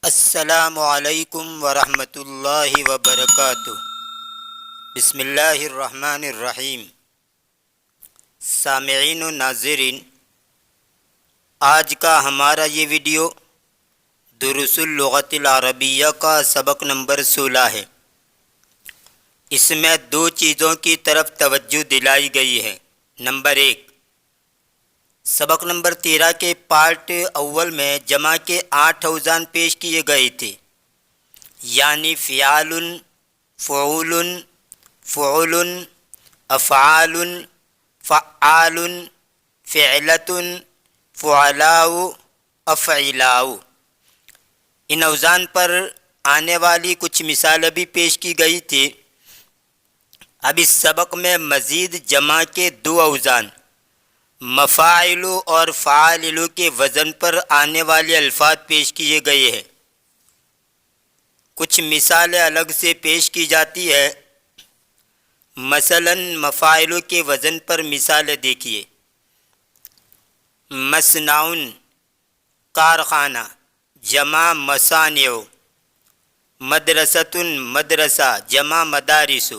السلام علیکم ورحمۃ اللہ وبرکاتہ۔ بسم اللہ الرحمن الرحیم۔ سامعین و ناظرین، آج کا ہمارا یہ ویڈیو دروس اللغت العربیہ کا سبق نمبر 16 ہے۔ اس میں دو چیزوں کی طرف توجہ دلائی گئی ہے۔ نمبر 1، سبق نمبر 13 کے پارٹ اول میں جمع کے 8 اوزان پیش کیے گئے تھے، یعنی فعال، فعول، فعل، افعال، فعال، فعلۃ، فعلاء، افعلاء۔ ان اوزان پر آنے والی کچھ مثالیں بھی پیش کی گئی تھی۔ اب اس سبق میں مزید جمع کے 2 اوزان مفاعل اور فاعل کے وزن پر آنے والے الفاظ پیش کیے گئے ہیں۔ کچھ مثالیں الگ سے پیش کی جاتی ہے۔ مثلا مفاعل کے وزن پر مثالیں دیکھیے۔ مصنع کارخانہ، جمع مصانع۔ مدرسۃ مدرسہ، جمع مدارس۔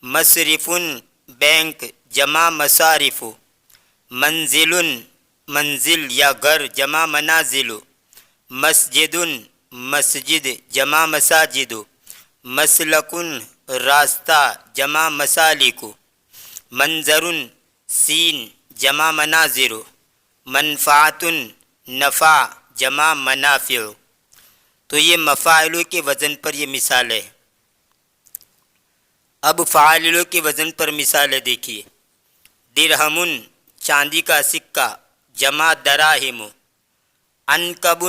مصرف بینک، جمع مصارف۔ منزل منزل یا گھر، جمع منازل۔ مسجد مسجد، جمع مساجد۔ مسلک راستہ، جمع مسالک۔ منظر سین، جمع مناظر۔ منفعت نفع، جمع منافع۔ تو یہ مفاعل کے وزن پر یہ مثال ہے۔ اب فاعل کے وزن پر مثالیں دیکھیے۔ درہم چاندی کا سکہ، جمع دراہم۔ عنکب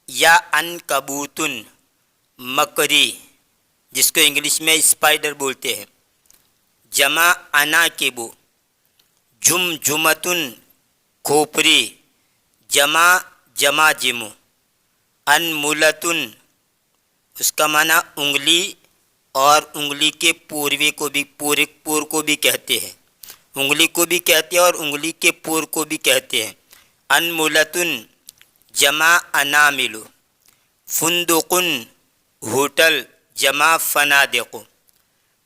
یا عنکبوت مکڑی، جس کو انگلش میں اسپائڈر بولتے ہیں، جمع عناکب۔ جمجمۃ کھوپڑی، جمع جماجم۔ انملۃ، اس کا معنی انگلی اور انگلی کے پوروے کو بھی پور کو بھی کہتے ہیں، انگلی کو بھی کہتے ہیں اور انگلی کے پور کو بھی کہتے ہیں۔ انملۃ جمع انامل۔ فندق ہوٹل، جمع فنادق۔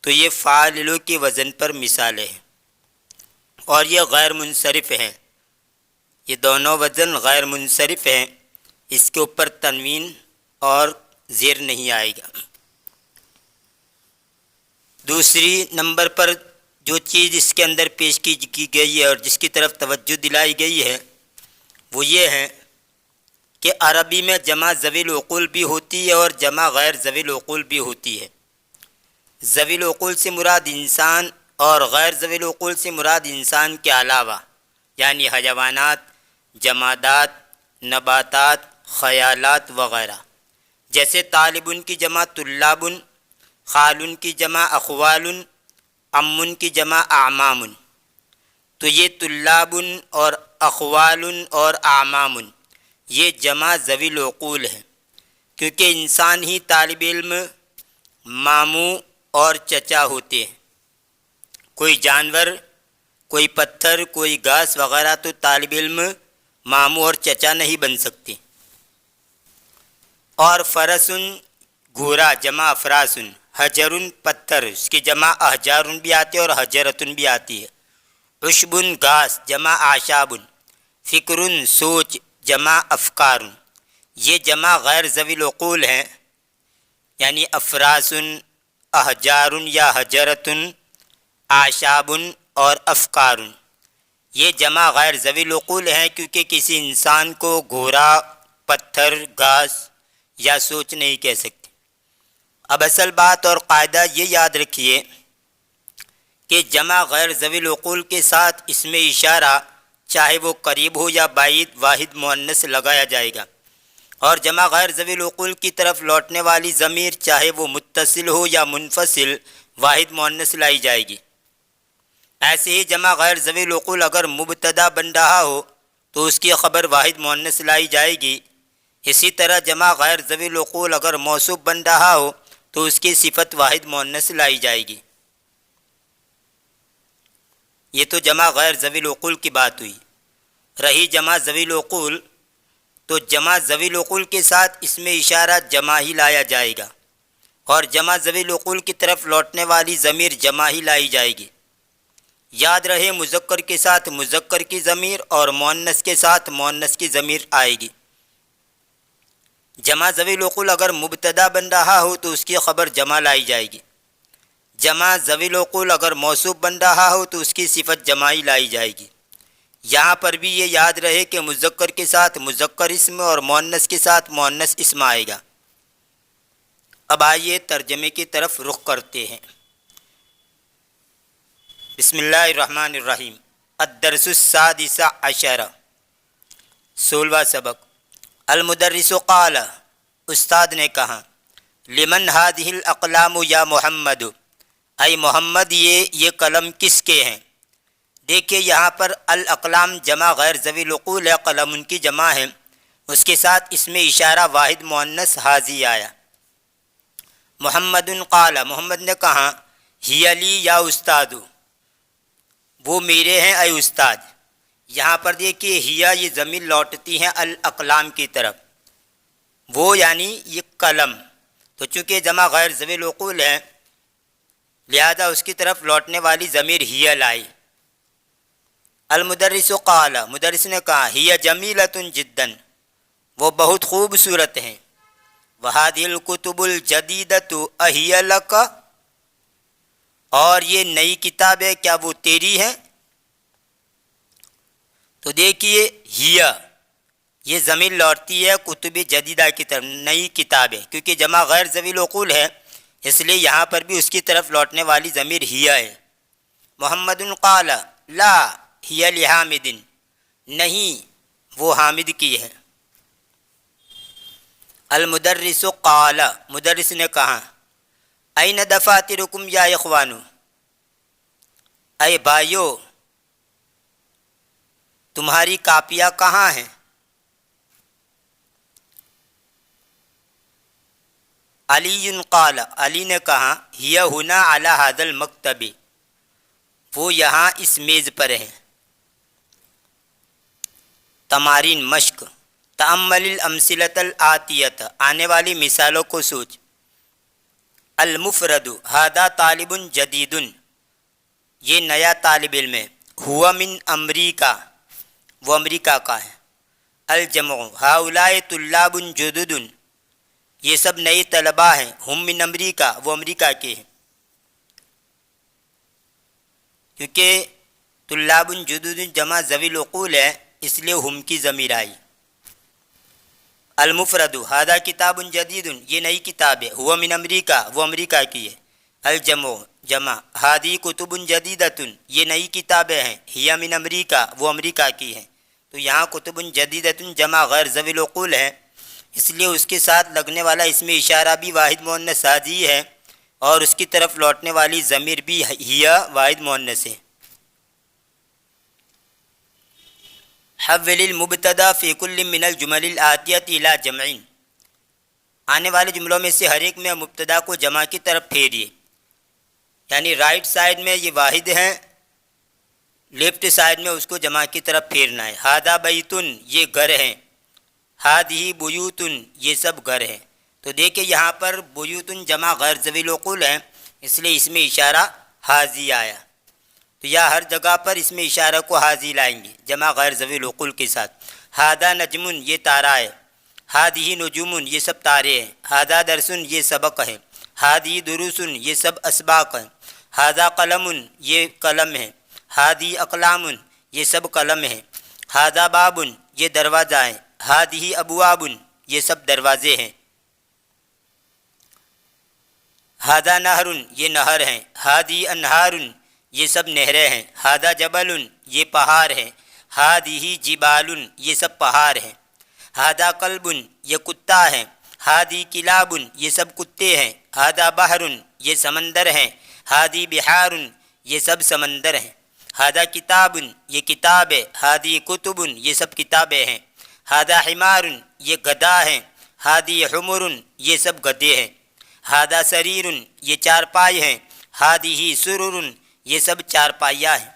تو یہ فاعل کے وزن پر مثالیں ہیں، اور یہ غیر منصرف ہیں۔ یہ دونوں وزن غیر منصرف ہیں، اس کے اوپر تنوین اور زیر نہیں آئے گا۔ دوسری نمبر پر جو چیز اس کے اندر پیش کی گئی ہے اور جس کی طرف توجہ دلائی گئی ہے وہ یہ ہے کہ عربی میں جمع ذوی العقول بھی ہوتی ہے اور جمع غیر ذوی العقول بھی ہوتی ہے۔ ذوی العقول سے مراد انسان اور غیر ذوی العقول سے مراد انسان کے علاوہ، یعنی حیوانات، جمادات، نباتات، خیالات وغیرہ۔ جیسے طالب کی جمع طلاب، خال کی جمع اخوال، عم کی جمع اعمام۔ تو یہ طلاب اور اخوال اور اعمام یہ جمع ذوی العقول ہے، کیونکہ انسان ہی طالب علم، ماموں اور چچا ہوتے ہیں۔ کوئی جانور، کوئی پتھر، کوئی گھاس وغیرہ تو طالب علم، ماموں اور چچا نہیں بن سکتے۔ اور فرس گھوڑا، جمع افراس۔ حجر پتھر، اس کی جمع احجار بھی آتی ہے اور حجرۃ بھی آتی ہے۔ عشب گھاس، جمع اعشاب۔ فکر سوچ، جمع افکار۔ یہ جمع غیر ذوی العقول ہیں، یعنی افراس، احجار یا حجرۃ، اعشاب اور افکار۔ یہ جمع غیر ذوی العقول ہیں کیونکہ کسی انسان کو گھوڑا، پتھر، گھاس یا سوچ نہیں کہہ سکتے۔ اب اصل بات اور قاعدہ یہ یاد رکھیے کہ جمع غیر ذوی العقول کے ساتھ اس میں اشارہ، چاہے وہ قریب ہو یا بعید، واحد مؤنث لگایا جائے گا، اور جمع غیر ذوی العقول کی طرف لوٹنے والی ضمیر، چاہے وہ متصل ہو یا منفصل، واحد مؤنث لائی جائے گی۔ ایسے ہی جمع غیر ذوی العقول اگر مبتدا بن رہا ہو تو اس کی خبر واحد مؤنث لائی جائے گی۔ اسی طرح جمع غیر ذوی العقول اگر موصوف بن رہا ہو تو اس کی صفت واحد مؤنث لائی جائے گی۔ یہ تو جمع غیر ذوی العقول کی بات ہوئی۔ رہی جمع ذوی العقول، تو جمع ذوی العقول کے ساتھ اس میں اشارہ جمع ہی لایا جائے گا، اور جمع ذوی العقول کی طرف لوٹنے والی ضمیر جمع ہی لائی جائے گی۔ یاد رہے مذکر کے ساتھ مذکر کی ضمیر اور مؤنث کے ساتھ مؤنث کی ضمیر آئے گی۔ جمع ذوی العقول اگر مبتدا بن رہا ہو تو اس کی خبر جمع لائی جائے گی، جمع ذوی العقول اگر موصوف بن رہا ہو تو اس کی صفت جماعی لائی جائے گی۔ یہاں پر بھی یہ یاد رہے کہ مذکر کے ساتھ مذکر اسم اور مؤنث کے ساتھ مؤنث اسم آئے گا۔ اب آئیے ترجمے کی طرف رخ کرتے ہیں۔ بسم اللہ الرحمن الرحیم۔ الدرس السادس عشر، 16واں سبق۔ المدرس قال، استاد نے کہا، لمن هذه الاقلام یا محمد، اے محمد یہ قلم کس کے ہیں؟ دیکھیے یہاں پر الاقلام جمع غیر ذوی العقول ہے، قلم ان کی جمع ہے، اس کے ساتھ اس میں اشارہ واحد مؤنث حاضی آیا۔ محمد قال، محمد نے کہا، ہی علی یا استاد، وہ میرے ہیں اے استاد۔ یہاں پر دیکھیے ہیا یہ ضمیر لوٹتی ہیں الاقلام کی طرف، وہ یعنی یہ قلم، تو چونکہ جمع غیر ذوی العقول ہے لہذا اس کی طرف لوٹنے والی ضمیر ہیا لائی۔ المدرس قال، مدرس نے کہا، ہیا جمیلۃ جدا، وہ بہت خوبصورت ہیں۔ وہذہ الکتب الجدیدۃ اہی لک، اور یہ نئی کتاب ہے کیا وہ تیری ہے؟ تو دیکھیے ہیا یہ ضمیر لوٹتی ہے کتب جدیدہ کی طرف، نئی کتابیں، کیونکہ جمع غیر ذوی العقول ہے اس لیے یہاں پر بھی اس کی طرف لوٹنے والی ضمیر ہیا ہے۔ محمد قال، لا ہی لحامد، نہیں وہ حامد کی ہے۔ المدرس قال، مدرس نے کہا، این دفاترکم یا اخوانو، اے بھائیو تمہاری کاپیاں کہاں ہیں؟ علی قال، علی نے کہا، ہی ہنا علی ھذا المکتب، وہ یہاں اس میز پر ہیں۔ تمارین مشق، تأمل الامثلۃ الآتیۃ، آنے والی مثالوں کو سوچ۔ المفرد، ھذا طالب جدید، یہ نیا طالب علم ہے۔ ہوا من امریکہ، وہ امریکہ کا ہے۔ الجمع، ہؤلاء طلاب جدد، یہ سب نئے طلباء ہیں۔ ہم من امریکہ، وہ امریکہ کے ہیں، کیونکہ طلاب جدد جمع ذوی العقول ہے اس لیے ہم کی ضمیر آئی۔ المفرد، ھذا کتاب جدید، یہ نئی کتاب ہے۔ ہوا من امریکہ، وہ امریکہ کی ہے۔ الجمع، جمع، ھذہ کتب جدیدۃ، یہ نئی کتابیں ہیں۔ ہی من امریکہ، وہ امریکہ کی ہیں۔ تو یہاں کتب جدیدۃ جمع غیر ذوی العقول ہے اس لیے اس کے ساتھ لگنے والا اسم اشارہ بھی واحد مؤنث حاضی ہے اور اس کی طرف لوٹنے والی ضمیر بھی ہیا واحد مؤنث ہے۔ حول المبتدا فی کل من الجمل الآتیۃ الی جمع، آنے والے جملوں میں سے ہر ایک میں مبتدا کو جمع کی طرف پھیریے، یعنی رائٹ سائڈ میں یہ واحد ہیں، لیفٹ سائڈ میں اس کو جمع کی طرف پھیرنا ہے۔ ھذا بیت، یہ گھر ہیں۔ ھذہ بیوت، یہ سب گھر ہیں۔ تو دیکھیں یہاں پر بیوت جمع غیر ذوی العقول ہے اس لیے اس میں اشارہ حاضی آیا، تو یا ہر جگہ پر اس میں اشارہ کو حاضی لائیں گے جمع غیر ذوی العقول کے ساتھ۔ ھذا نجم، یہ تارہ ہے۔ ھذہ نجوم، یہ سب تارے ہیں۔ ھذا درس، یہ سبق ہے۔ ھذہ دروس، یہ سب اسباق ہیں۔ ھذا قلم، یہ قلم ہے۔ ھذہ اقلام، یہ سب قلم ہیں۔ ھذا باب، یہ دروازہ ہے۔ ھذہ ابواب، یہ سب دروازے ہیں۔ ھذا نہر، یہ نہر ہیں۔ ھذہ انہار، یہ سب نہریں ہیں۔ ھذا جبل، یہ پہاڑ ہیں۔ ھذہ جبال، یہ سب پہاڑ ہیں۔ ھذا کلب، یہ کتا ہے۔ ھذہ کلاب، یہ سب کتے ہیں۔ ھذا بحر، یہ سمندر ہیں۔ ھذہ بحار، یہ سب سمندر ہیں۔ ھذا کتاب، یہ کتاب ہے۔ ھذہ کتب، یہ سب کتابیں ہیں۔ ھذا حمار، یہ گدھا ہے۔ ھذہ حمر، یہ سب گدھے ہیں۔ ھذا سریر، یہ چارپائی ہیں۔ ھذہ سرر، یہ سب چارپائیاں ہیں۔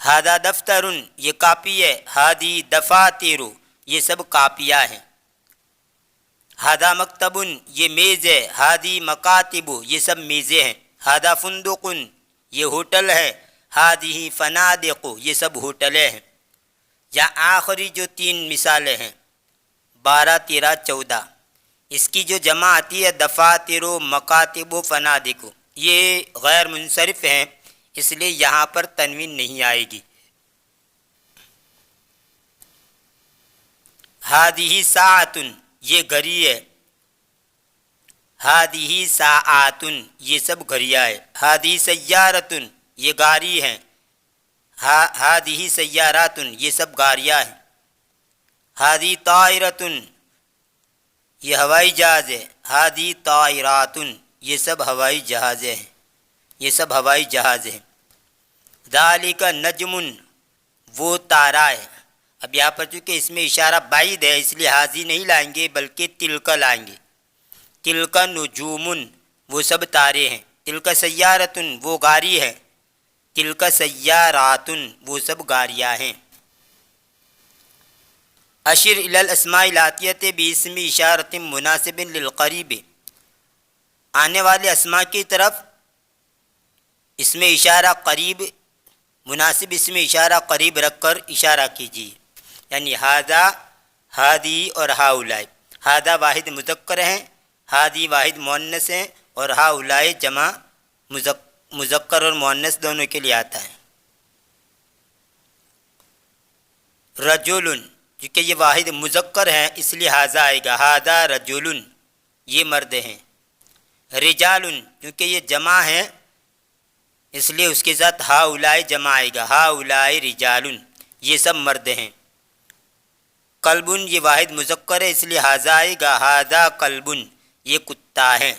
ہادہ دفتر یہ کاپی ہے، ہادی دفاتر یہ سب کاپیاں ہیں، ہادہ مکتب یہ میز ہے، ہادی مکاتب یہ سب میزیں ہیں، ہادہ فندق یہ ہوٹل ہے، ہادی فنادق یہ سب ہوٹلیں ہیں۔ یا آخری جو 3 مثالیں ہیں 12، 13، 14، اس کی جو جمع آتی ہے دفاتر و مکاتب و فنادق، یہ غیر منصرف ہیں، اس لیے یہاں پر تنوین نہیں آئے گی۔ ہادی ساعت یہ گھڑی ہے، ہادی ساعات یہ سب گھڑیاں ہے، ہادی سیارت یہ گاڑی ہیں، ہادی سیارات یہ سب گاڑیاں ہیں، ہادی طائرۃ یہ ہوائی جہاز ہے، ہادی طائرات یہ سب ہوائی جہازیں ہیں، یہ سب ہوائی جہاز ہیں۔ ذالک نجم وہ تارا ہے۔ اب یہاں پر چونکہ اس میں اشارہ بعید ہے اس لیے حاضی نہیں لائیں گے بلکہ تلک لائیں گے۔ تلک نجوم وہ سب تارے ہیں، تلک سیارۃ وہ گاڑی ہے، تلک سیارات وہ سب گاڑیاں ہیں۔ اشر الی الاسماء الاتیۃ باسم اشارۃ مناسب للقریب، آنے والے اسماء کی طرف اس میں اشارہ قریب، مناسب اس میں اشارہ قریب رکھ کر اشارہ کیجیے، یعنی ہادہ، ہادی اور ہاؤلائی۔ ہادہ واحد مذکر ہیں، ہادی واحد مؤنث ہیں، اور ہاؤلائی جمع مذکر اور مؤنث دونوں کے لیے آتا ہے۔ رجل کیونکہ یہ واحد مذکر ہیں اس لیے ہاذا آئے گا، ہادہ رجل یہ مرد ہیں۔ رجال کیونکہ یہ جمع ہے اس لیے اس کے ساتھ ہاؤلائی جمع آئے گا، ہاؤلائی رجال یہ سب مرد ہیں۔ کلب یہ واحد مذکر ہے اس لیے ہاذا آئے گا، ہاذا کلب یہ کتا ہے۔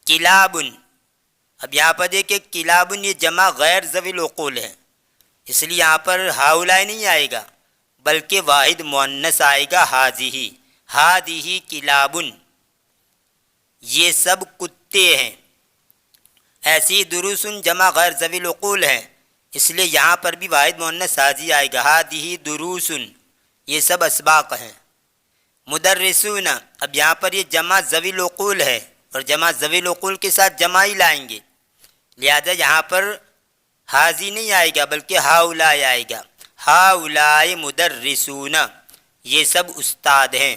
کلاب اب یہاں پر دیکھیں کلاب یہ جمع غیر ذوی العقول ہے اس لیے یہاں پر ہاؤلائی نہیں آئے گا بلکہ واحد مؤنث آئے گا، ہاذہ، ہادہ کلاب یہ سب کتے ہیں۔ ایسی دروس جمع غیر ذوی العقول ہے اس لیے یہاں پر بھی واحد مؤنث حاضی آئے گا، ہادہ دروس یہ سب اسباق ہیں۔ مدرسون اب یہاں پر یہ جمع ذوی العقول ہے اور جمع ذوی العقول کے ساتھ جمع ہی لائیں گے، لہذا یہاں پر حاضی نہیں آئے گا بلکہ ہاؤلائی آئے گا، ہاؤلائی مدرسون یہ سب استاد ہیں۔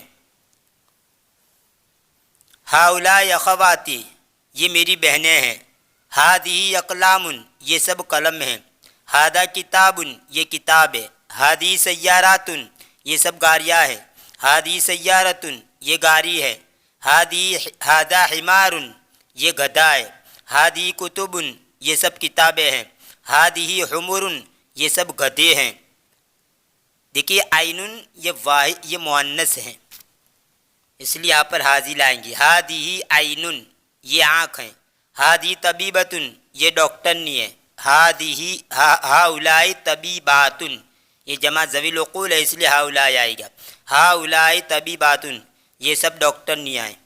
ہاؤلائی اخواتی یہ میری بہنیں ہیں، ہادہ اقلام یہ سب قلم ہیں، ہادہ کتاب یہ کتاب ہے، ہادہ سیارات یہ سب گاڑیاں ہیں، ہادہ سیارۃ یہ گاڑی ہے، ہادہ حمار یہ گدھا ہے، ہادہ کتب یہ سب کتابیں ہیں، ہادہ حمر یہ سب گدھے ہیں۔ دیکھیے عین یہ مؤنث ہیں اس لیے یہاں پر حاضی لائیں گے، ہادہ عین یہ آنکھ ہیں، ہادہ طبیبۃ یہ ڈاکٹرنی ہے، ہاؤلائی طبیبات یہ جمع ذوی العقول ہے اس لیے ہاؤلائی آئے گا، ہاؤلائی طبیبات یہ سب ڈاکٹرنیاں ہیں۔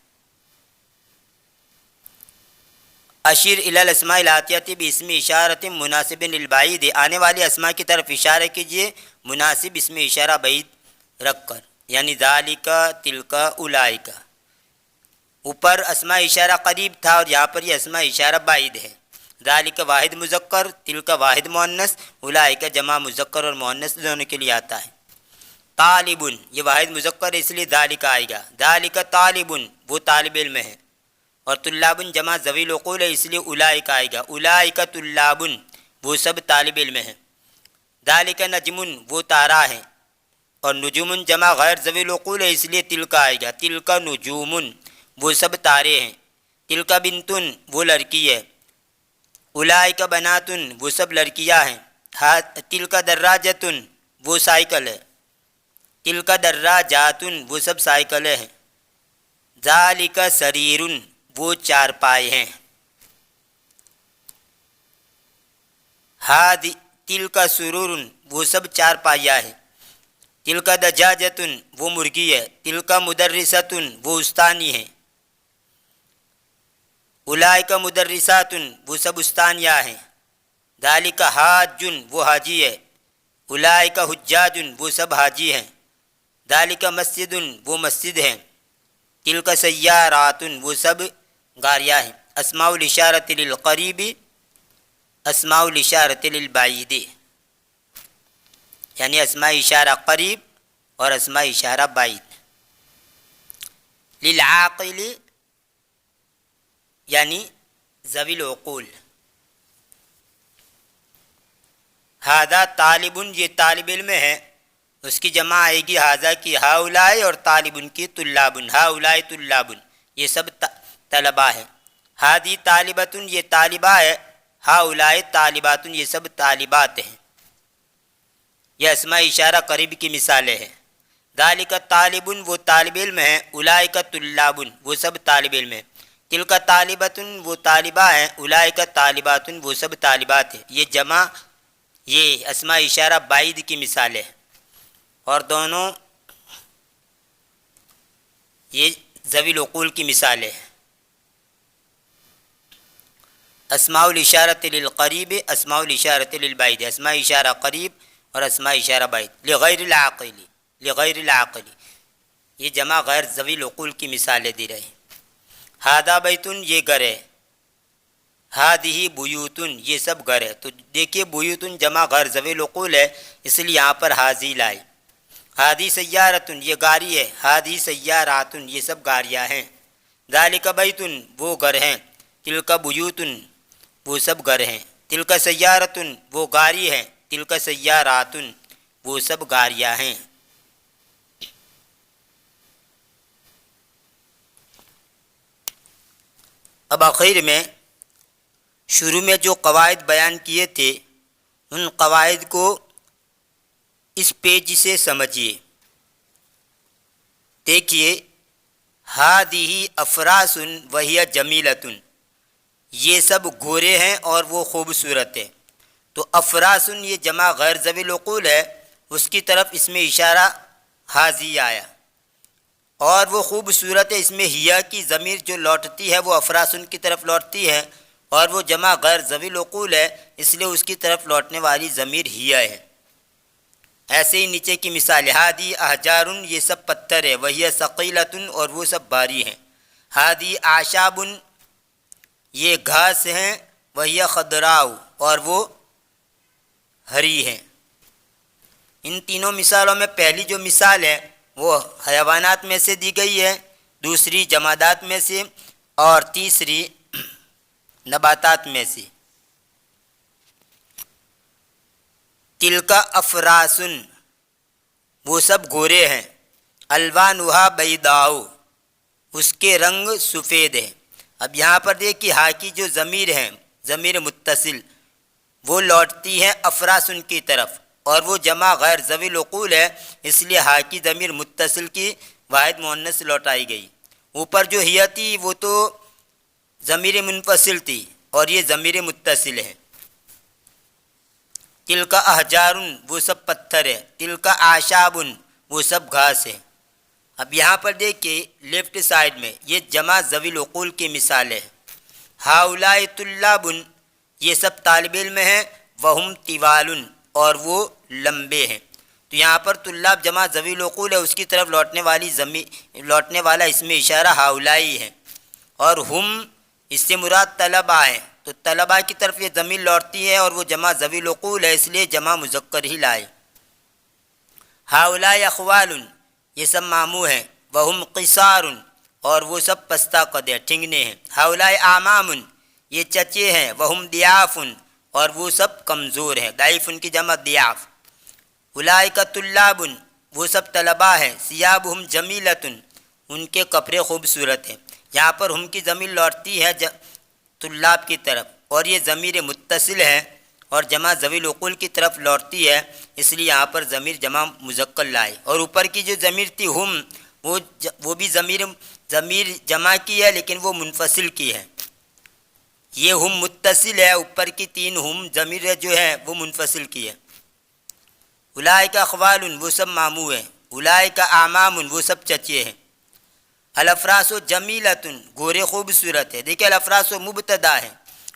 اشیر الی الاسماء الاتیۃ باسم اشارۃ مناسب للبعید، آنے والے اسماء کی طرف اشارہ کیجیے مناسب اس میں اشارہ بعید رکھ کر، یعنی ذالک، تلک، اولئک۔ اوپر اسماء اشارہ قریب تھا اور یہاں پر یہ اسماء اشارہ بعید ہے، ذالک واحد مذکر، تلک واحد مؤنث، اولئک جمع مذکر اور مؤنث دونوں کے لیے آتا ہے۔ طالب یہ واحد مذکر ہے اس لیے ذالک آئے گا، ذالک طالب وہ طالب علم ہے، اور طلاب جمع ذوی العقول ہے اس لیے اولئک آئے گا، اولئک طلاب وہ سب طالب علم ہیں۔ ذالک نجم وہ تارا ہے، اور نجوم جمع غیر ذوی العقول ہے اس لیے تلک آئے گا، تلک نجوم وہ سب تارے ہیں۔ تلک بنتن وہ لڑکی ہے، اولئک بناتن وہ سب لڑکیاں ہیں، تلک دراجتن وہ سائیکل ہے، تلک دراجاتن وہ سب سائیکلیں ہیں، ذالک سریر وہ چارپائے ہیں، تلک سرور وہ سب چارپائیاں ہیں، تلک دجاجتن وہ مرغی ہے، تلک مدرستن وہ استانی ہے، اولئک مدرسات وہ سب استانیاں ہیں، ذالک حاج وہ حاجی ہے، اولئک حجاج وہ سب حاجی ہیں، ذالک مسجد وہ مسجد ہیں، تلک سیارات وہ سب گاریاں ہیں، اسماء الاشارۃ للقریب اسماء الاشارۃ للبعید، یعنی اسماء اشارہ قریب اور اسماء اشارہ بعید۔ للعاقل یعنی ذوی العقول، ہذا طالب یہ طالب علم ہے، اس کی جمع آئے گی ہذا کی ہاؤلائی اور طالب کی طلاب، ہاؤلائی طلاب یہ سب طلباء ہیں، ہادی طالبۃ یہ طالبہ ہے، ہاؤلائی طالبات یہ سب طالبات ہیں، یہ اسماء اشارہ قریب کی مثالیں ہیں۔ ذالک طالب وہ طالب علم ہیں، اولئک طلاب وہ سب طالب علم ہیں، تلک طالبۃ وہ طالبہ ہیں، اولئک طالبات وہ سب طالبات ہیں، یہ جمع یہ اسماء اشارہ بعید کی مثالیں ہیں، اور دونوں یہ ذوی العقول کی مثالیں ہیں۔ اسماء الاشارۃ للقریب اسماء الاشارۃ للبعید، اسماء اشارہ قریب اور اسماء اشارہ بعید، لغیر العاقل لغیر العاقل یہ جمع غیر ذوی العقول کی مثالیں دی رہے ہیں۔ ھذا بیت یہ گھر ہے، ہادہ بیوت یہ سب گھر ہے، تو دیکھیے بیوت جمع غیر ذوی العقول ہے اس لیے یہاں پر حاضی لائے۔ ہادی سیارۃ یہ گاڑی ہے، ہادی سیارات یہ سب گاڑیاں ہیں، ذالک بیت وہ گھر ہیں، تلک بیوت وہ سب گھر ہیں، تلک سیارۃ وہ گاڑی ہے، تلک سیارات وہ سب گاڑیاں ہیں۔ اب آخر میں شروع میں جو قواعد بیان کیے تھے ان قواعد کو اس پیج سے سمجھیے۔ دیکھیے ہادہ افراس وہی جمیلۃ یہ سب گھوڑے ہیں اور وہ خوبصورت ہے، تو افراس یہ جمع غیر ذوی العقول ہے، اس کی طرف اس میں اشارہ حاضی آیا، اور وہ خوبصورت ہے اس میں ہیا کی ضمیر جو لوٹتی ہے وہ افراسن کی طرف لوٹتی ہے، اور وہ جمع غیر ذوی العقول ہے اس لیے اس کی طرف لوٹنے والی ضمیر ہیا ہے۔ ایسے ہی نیچے کی مثال، ہادی احجار یہ سب پتھر ہے، وہی ثقیلۃ اور وہ سب بھاری ہیں، ہادی اعشاب یہ گھاس ہیں، وہی خضراء اور وہ ہری ہیں۔ ان تینوں مثالوں میں پہلی جو مثال ہے وہ حیوانات میں سے دی گئی ہے، دوسری جمادات میں سے، اور تیسری نباتات میں سے۔ تلک افراسن وہ سب گھوڑے ہیں، الوانھا بیضاء اس کے رنگ سفید ہیں۔ اب یہاں پر دیکھیے ہا کی جو ضمیر ہے ضمیر متصل وہ لوٹتی ہے افراسن کی طرف، اور وہ جمع غیر ذوی العقول ہے اس لیے ہا کی ضمیر متصل کی واحد مؤنث لوٹائی گئی۔ اوپر جو ہیا تھی وہ تو ضمیر منفصل تھی اور یہ ضمیر متصل ہے۔ تلک احجار وہ سب پتھر ہے، تلک اعشاب وہ سب گھاس ہے۔ اب یہاں پر دیکھیے لیفٹ سائڈ میں یہ جمع ذوی العقول کی مثال ہے، ہاؤلاء طلاب یہ سب طالب علم ہیں، وہم طوال اور وہ لمبے ہیں، تو یہاں پر طلاب جمع ذوی العقول ہے، اس کی طرف لوٹنے والا اس میں اشارہ ہاؤلائی ہے، اور ہم اس سے مراد طلباء ہیں، تو طلباء کی طرف یہ ضمیر لوٹتی ہے اور وہ جمع ذوی العقول ہے اس لیے جمع مذکر ہی لائے۔ ہاؤلاء اخوال یہ سب ماموں ہیں، وہم قصار اور وہ سب پستہ قد ہے، ٹھنگنے ہیں، ہاؤلاء اعمام یہ چچے ہیں، وہم ضیاف اور وہ سب کمزور ہیں، ضعیف ان کی جمع ضیاف، اولئک طلاب وہ سب طلباء ہیں، ثیابہم جمیلۃ ان کے کپڑے خوبصورت ہیں۔ یہاں پر ہم کی ضمیر لوٹتی ہے طلاب کی طرف اور یہ ضمیر متصل ہے اور جمع ذوی العقول کی طرف لوٹتی ہے اس لیے یہاں پر ضمیر جمع مذکر لائے، اور اوپر کی جو ضمیر تھی ہم وہ بھی ضمیر جمع کی ہے لیکن وہ منفصل کی ہے، یہ ہم متصل ہے، اوپر کی تین ہم ضمیر جو ہے وہ منفصل کی ہے۔ اولئک اخوال وہ سب ماموں ہیں، اولئک اعمام وہ سب چچے ہیں۔ الافراس جمیلۃ گھوڑے خوبصورت ہے، دیکھیں الافراس مبتدا ہے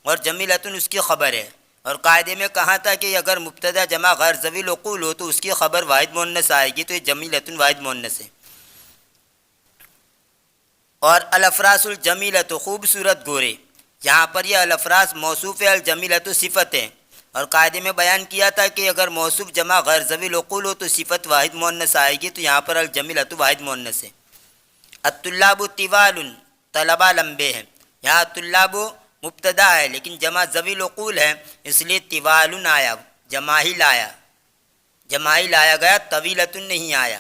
اور جمیلۃ اس کی خبر ہے، اور قاعدے میں کہا تھا کہ اگر مبتدا جمع غیر ذوی العقول ہو تو اس کی خبر واحد مؤنث آئے گی، تو یہ جمیلۃ واحد مؤنث ہے۔ اور الافراس الجمیلۃ خوبصورت گورے، یہاں پر یہ الافراس موصوف ہے، الجمیلۃ صفت ہے، اور قاعدے میں بیان کیا تھا کہ اگر موصوف جمع غیر ذوی العقول ہو تو صفت واحد مؤنث آئے گی، تو یہاں پر الجمیلۃ واحد مؤنث ہے۔ الطلاب طوال، طلبہ لمبے ہیں، یہاں طلاب مبتدا ہے لیکن جمع ذوی العقول ہے، اس لیے طوال آیا، جمع ہی لایا گیا، طویلۃ نہیں آیا۔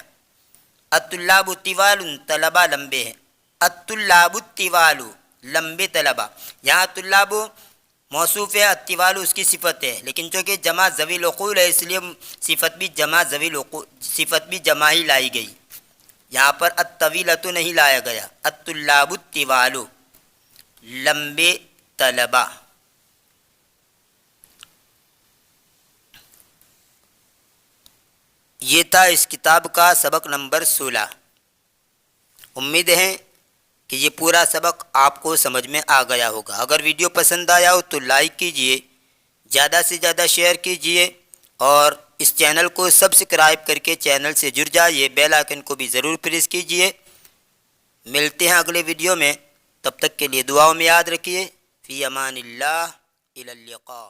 الطلاب طوال، طلبہ لمبے ہیں۔ الطلاب الطوال، لمبے طلبہ، یہاں طلاب موصوف ہے، الطوال اس کی صفت ہے، لیکن چونکہ جمع ذوی العقول ہے اس لیے صفت بھی جمع ہی لائی گئی، یہاں پر الطویلۃ نہیں لایا گیا۔ الطلاب الطوال، لمبے طلبہ۔ یہ تھا اس کتاب کا سبق نمبر 16۔ امید ہے کہ یہ پورا سبق آپ کو سمجھ میں آ گیا ہوگا۔ اگر ویڈیو پسند آیا ہو تو لائک کیجئے، زیادہ سے زیادہ شیئر کیجئے، اور اس چینل کو سبسکرائب کر کے چینل سے جڑ جائیے، بیل آئیکن کو بھی ضرور پریس کیجئے۔ ملتے ہیں اگلے ویڈیو میں، تب تک کے لیے دعاؤں میں یاد رکھیے۔ فی امان اللہ، الی اللقاء۔